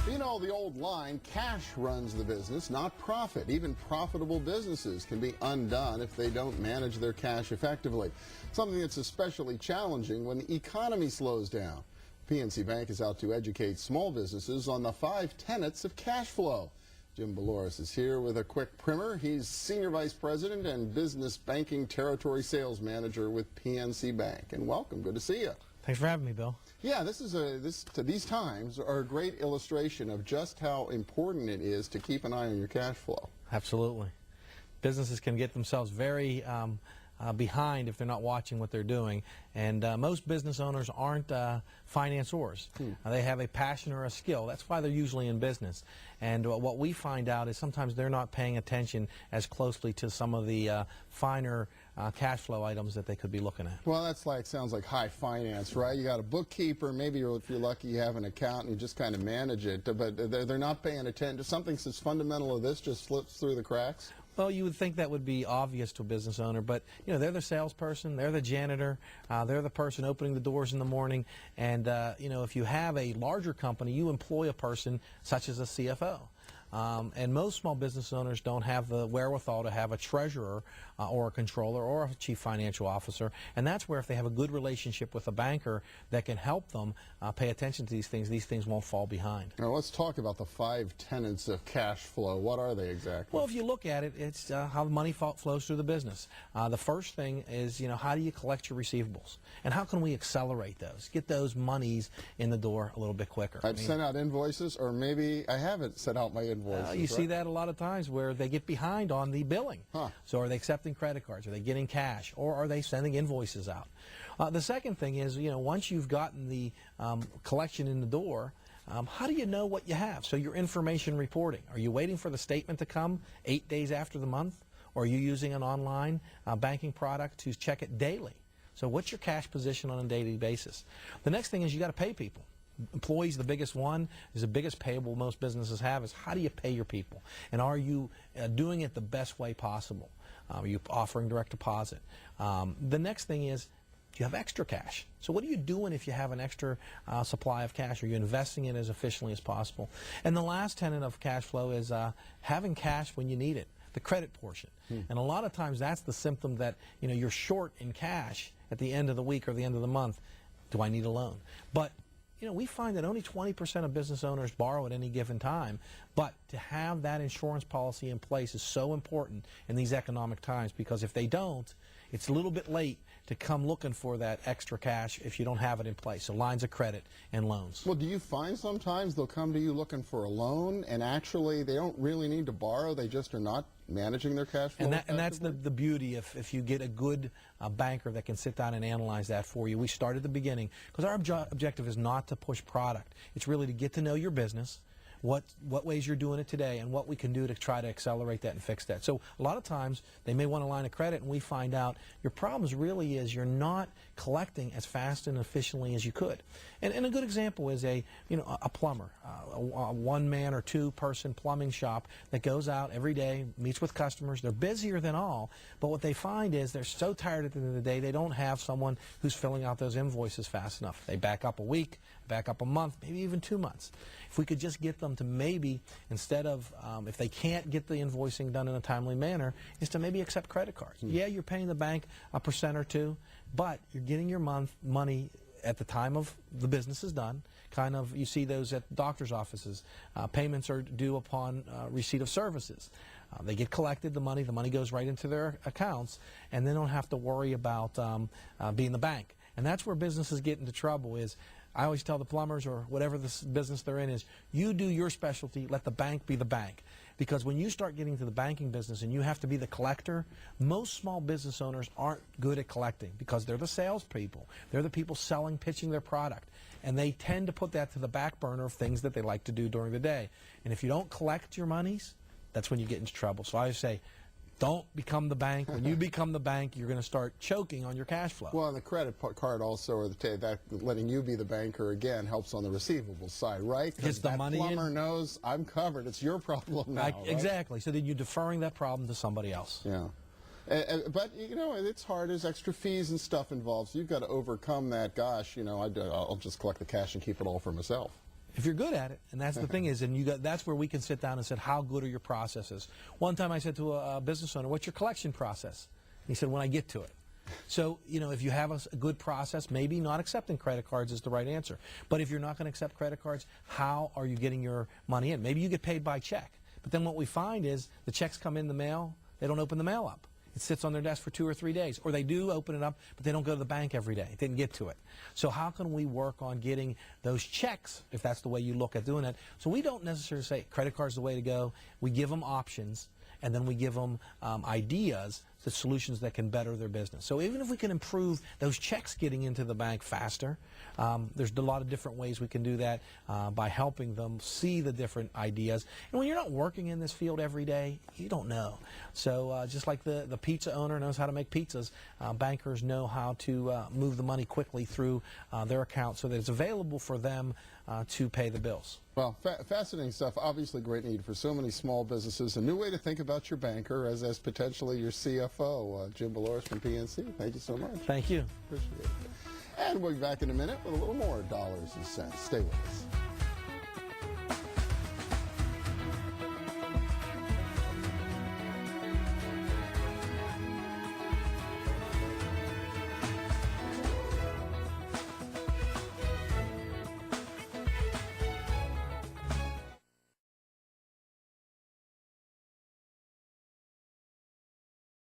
You know the old line, cash runs the business, not profit. Even profitable businesses can be undone if they don't manage their cash effectively. Something that's especially challenging when the economy slows down. PNC Bank is out to educate small businesses on the 5 tenets of cash flow. Jim Balouris is here with a quick primer. He's Senior Vice President and Business Banking Territory Sales Manager with PNC Bank. And welcome. Good to see you. Thanks for having me, Bill. Yeah, these times are a great illustration of just how important it is to keep an eye on your cash flow. Absolutely. Businesses can get themselves very behind if they're not watching what they're doing. And most business owners aren't financiers. They have a passion or a skill. That's why they're usually in business. And what we find out is sometimes they're not paying attention as closely to some of the finer cash flow items that they could be looking at. Well, sounds like high finance, right? You got a bookkeeper, maybe if you're lucky you have an accountant, you just kind of manage it, but they're not paying attention. Something as fundamental as this just slips through the cracks? Well, you would think that would be obvious to a business owner, but you know, they're the salesperson, they're the janitor, they're the person opening the doors in the morning, and you know, if you have a larger company, you employ a person such as a CFO. And most small business owners don't have the wherewithal to have a treasurer or a controller or a chief financial officer, and that's where if they have a good relationship with a banker that can help them pay attention to these things won't fall behind. Now let's talk about the 5 tenets of cash flow. What are they exactly? Well, if you look at it, it's how money flows through the business. The first thing is, you know, how do you collect your receivables? And how can we accelerate those? Get those monies in the door a little bit quicker. I've sent out invoices, or maybe I haven't sent out my invoices. You see that a lot of times where they get behind on the billing. So are they accepting credit cards? Are they getting cash? Or are they sending invoices out? The second thing is, you know, once you've gotten the collection in the door, how do you know what you have? So your information reporting. Are you waiting for the statement to come 8 days after the month? Or are you using an online banking product to check it daily? So what's your cash position on a daily basis? The next thing is you got to pay people. Employees, the biggest one, is the biggest payable most businesses have, is how do you pay your people? And are you doing it the best way possible? Are you offering direct deposit? The next thing is, do you have extra cash? So what are you doing if you have an extra supply of cash? Are you investing it as efficiently as possible? And the last tenet of cash flow is having cash when you need it, the credit portion. And a lot of times that's the symptom that, you know, you're short in cash at the end of the week or the end of the month. Do I need a loan? But you know, we find that only 20% of business owners borrow at any given time, but to have that insurance policy in place is so important in these economic times, because if they don't, it's a little bit late to come looking for that extra cash if you don't have it in place. So lines of credit and loans. Well, do you find sometimes they'll come to you looking for a loan and actually they don't really need to borrow, they just are not managing their cash flow? And that's the beauty if you get a good banker that can sit down and analyze that for you. We start at the beginning, because our objective is not to push product. It's really to get to know your business, what ways you're doing it today, and what we can do to try to accelerate that and fix that. So a lot of times they may want a line of credit, and we find out your problems really is you're not collecting as fast and efficiently as you could. And a good example is a plumber, a one-man or two-person plumbing shop that goes out every day, meets with customers. They're busier than all, but what they find is they're so tired at the end of the day they don't have someone who's filling out those invoices fast enough. They back up a week, back up a month, maybe even 2 months. If we could just get them to maybe, instead of, if they can't get the invoicing done in a timely manner, is to maybe accept credit cards. Yeah, you're paying the bank a % or 2, but you're getting your money at the time of the business is done. Kind of, you see those at doctor's offices. Payments are due upon receipt of services. They get collected, the money goes right into their accounts, and they don't have to worry about being the bank. And that's where businesses get into trouble is, I always tell the plumbers or whatever this business they're in is, you do your specialty, let the bank be the bank. Because when you start getting to the banking business and you have to be the collector, most small business owners aren't good at collecting because they're the salespeople. They're the people selling, pitching their product. And they tend to put that to the back burner of things that they like to do during the day. And if you don't collect your monies, that's when you get into trouble. So I always say, don't become the bank. When you become the bank, you're going to start choking on your cash flow. Well, and the credit card also, or that letting you be the banker again, helps on the receivables side, right? Gets the money in. The plumber knows I'm covered. It's your problem now. Right? Exactly. So then you're deferring that problem to somebody else. Yeah. But, you know, it's hard. There's extra fees and stuff involved. So you've got to overcome that, gosh, you know, I'll just collect the cash and keep it all for myself. If you're good at it, and that's the thing is, and that's where we can sit down and say, how good are your processes? One time I said to a business owner, what's your collection process? And he said, when I get to it. So, if you have a good process, maybe not accepting credit cards is the right answer. But if you're not going to accept credit cards, how are you getting your money in? Maybe you get paid by check. But then what we find is the checks come in the mail, they don't open the mail up. It sits on their desk for 2 or 3 days. Or they do open it up, but they don't go to the bank every day. Didn't get to it. So how can we work on getting those checks, if that's the way you look at doing it? So we don't necessarily say credit card's the way to go. We give them options, and then we give them ideas, the solutions that can better their business. So even if we can improve those checks getting into the bank faster, there's a lot of different ways we can do that by helping them see the different ideas. And when you're not working in this field every day, you don't know. So just like the pizza owner knows how to make pizzas, bankers know how to move the money quickly through their account so that it's available for them to pay the bills. Well, fascinating stuff. Obviously, great need for so many small businesses. A new way to think about your banker as potentially your CFO. Jim Balouris from PNC, thank you so much. Thank you. Appreciate it. And we'll be back in a minute with a little more dollars and cents. Stay with us.